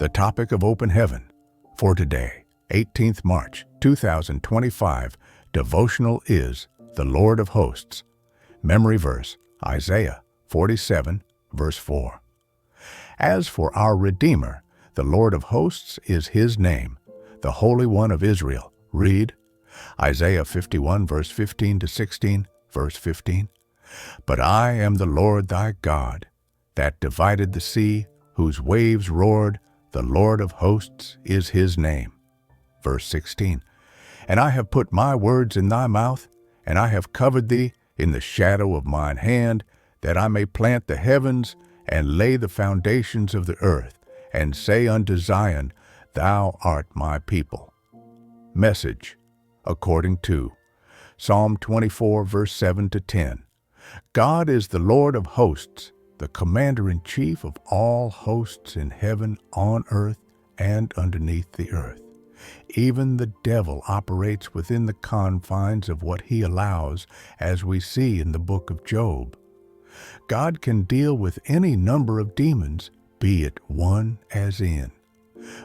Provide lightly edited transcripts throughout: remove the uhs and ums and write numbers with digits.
The topic of open heaven for today, 18th March 2025, devotional is the Lord of Hosts. Memory verse, Isaiah 47, verse 4. As for our Redeemer, the Lord of Hosts is his name, the Holy One of Israel. Read Isaiah 51, verse 15 to 16, verse 15. But I am the Lord thy God, that divided the sea, whose waves roared. The Lord of Hosts is his name. Verse 16. And I have put my words in thy mouth, and I have covered thee in the shadow of mine hand, that I may plant the heavens and lay the foundations of the earth, and say unto Zion, Thou art my people. Message, according to Psalm 24, verse 7 to 10. God is the Lord of hosts, the commander-in-chief of all hosts in heaven, on earth, and underneath the earth. Even the devil operates within the confines of what he allows, as we see in the book of Job. God can deal with any number of demons, be it one as in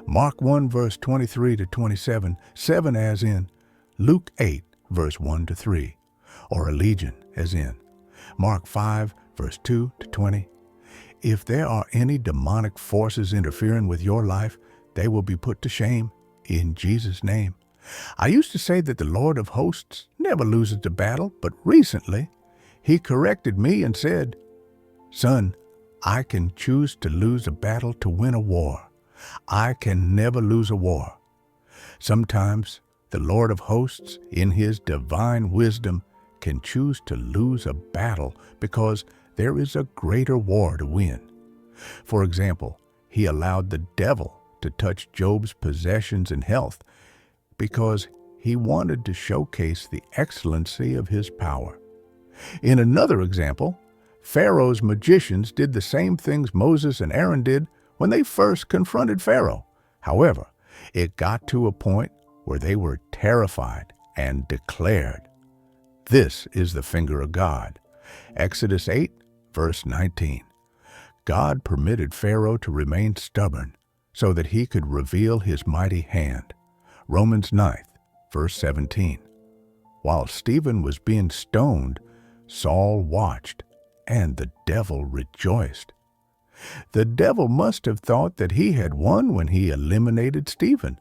Mark 1, verse 23 to 27, 7 as in Luke 8, verse 1 to 3, or a legion as in Mark 5, verse 2 to 20. If there are any demonic forces interfering with your life, they will be put to shame in Jesus' name. I used to say that the Lord of Hosts never loses a battle, but recently he corrected me and said, Son, I can choose to lose a battle to win a war. I can never lose a war. Sometimes the Lord of Hosts, in his divine wisdom, can choose to lose a battle because there is a greater war to win. For example, he allowed the devil to touch Job's possessions and health because he wanted to showcase the excellency of his power. In another example, Pharaoh's magicians did the same things Moses and Aaron did when they first confronted Pharaoh. However, it got to a point where they were terrified and declared, This is the finger of God. Exodus 8, verse 19. God permitted Pharaoh to remain stubborn so that he could reveal his mighty hand. Romans 9, verse 17. While Stephen was being stoned, Saul watched, and the devil rejoiced. The devil must have thought that he had won when he eliminated Stephen,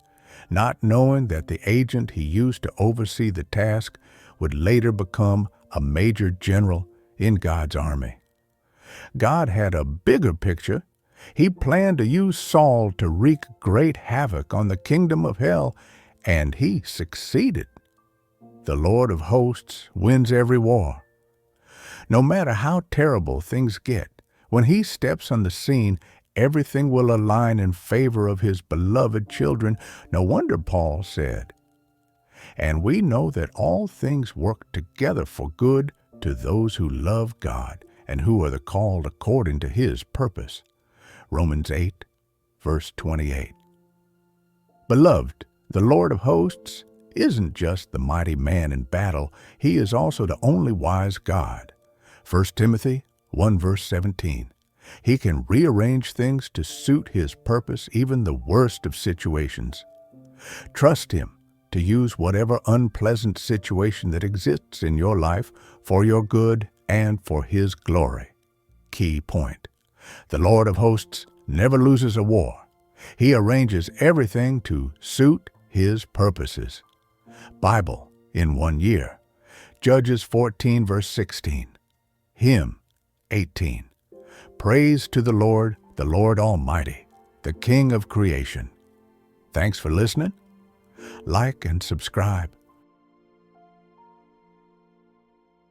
not knowing that the agent he used to oversee the task would later become a major general in God's army. God had a bigger picture. He planned to use Saul to wreak great havoc on the kingdom of hell, and he succeeded. The Lord of Hosts wins every war. No matter how terrible things get, when he steps on the scene, everything will align in favor of his beloved children. No wonder Paul said, And we know that all things work together for good to those who love God and who are the called according to his purpose. Romans 8, verse 28. Beloved, the Lord of Hosts isn't just the mighty man in battle. He is also the only wise God. 1 Timothy 1, verse 17. He can rearrange things to suit his purpose, even the worst of situations. Trust him to use whatever unpleasant situation that exists in your life for your good and for his glory. Key point. The Lord of Hosts never loses a war. He arranges everything to suit his purposes. Bible in 1 year. Judges 14, verse 16. Hymn 18. Praise to the Lord Almighty, the King of creation. Thanks for listening. Like and subscribe.